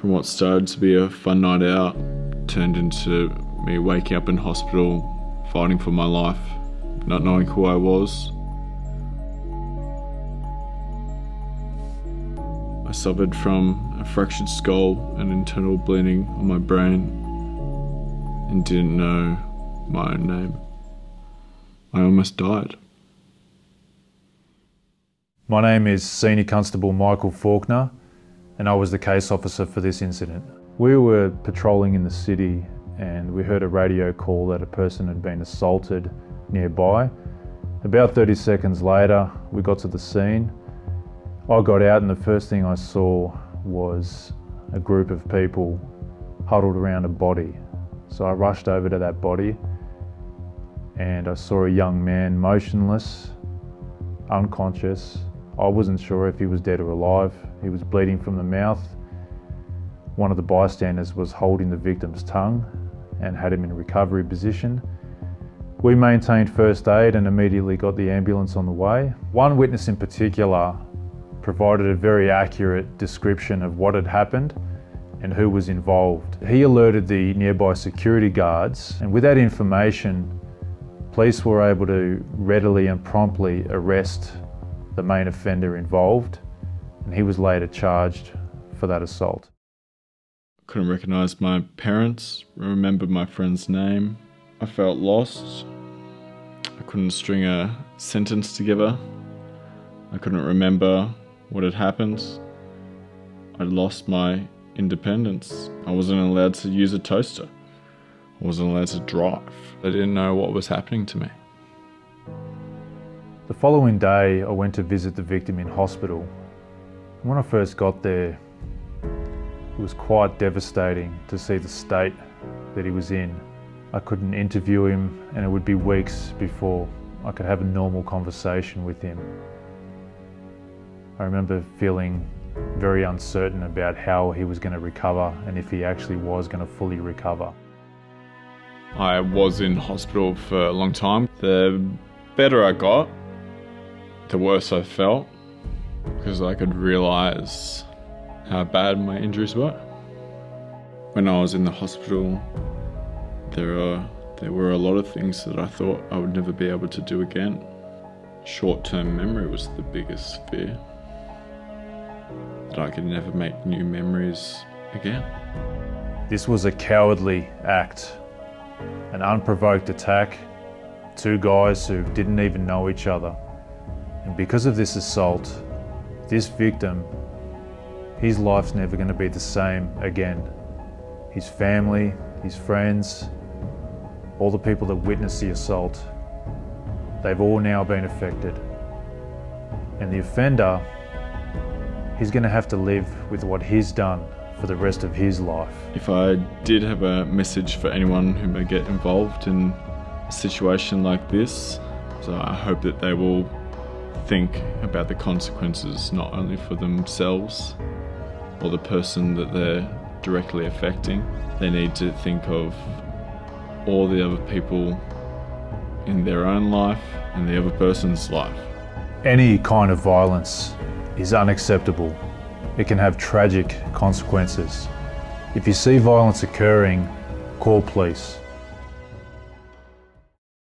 From what started to be a fun night out, turned into me waking up in hospital, fighting for my life, not knowing who I was. I suffered from a fractured skull and internal bleeding on my brain and didn't know my own name. I almost died. My name is Senior Constable Michael Faulkner, and I was the case officer for this incident. We were patrolling in the city and we heard a radio call that a person had been assaulted nearby. About 30 seconds later, we got to the scene. I got out and the first thing I saw was a group of people huddled around a body. So I rushed over to that body and I saw a young man motionless, unconscious. I wasn't sure if he was dead or alive. He was bleeding from the mouth. One of the bystanders was holding the victim's tongue and had him in recovery position. We maintained first aid and immediately got the ambulance on the way. One witness in particular provided a very accurate description of what had happened and who was involved. He alerted the nearby security guards, and with that information, police were able to readily and promptly arrest the main offender involved, and he was later charged for that assault. I couldn't recognise my parents, remember my friend's name. I felt lost. I couldn't string a sentence together. I couldn't remember what had happened. I lost my independence. I wasn't allowed to use a toaster. I wasn't allowed to drive. I didn't know what was happening to me. The following day, I went to visit the victim in hospital. When I first got there, it was quite devastating to see the state that he was in. I couldn't interview him, and it would be weeks before I could have a normal conversation with him. I remember feeling very uncertain about how he was going to recover and if he actually was going to fully recover. I was in hospital for a long time. The better I got, the worse I felt, because I could realise how bad my injuries were. When I was in the hospital, there were a lot of things that I thought I would never be able to do again. Short-term memory was the biggest fear. That I could never make new memories again. This was a cowardly act, an unprovoked attack, two guys who didn't even know each other. And because of this assault, this victim, his life's never going to be the same again. His family, his friends, all the people that witnessed the assault, they've all now been affected. And the offender, he's going to have to live with what he's done for the rest of his life. If I did have a message for anyone who may get involved in a situation like this, so I hope that they will think about the consequences, not only for themselves or the person that they're directly affecting. They need to think of all the other people in their own life and the other person's life. Any kind of violence is unacceptable. It can have tragic consequences. If you see violence occurring, call police.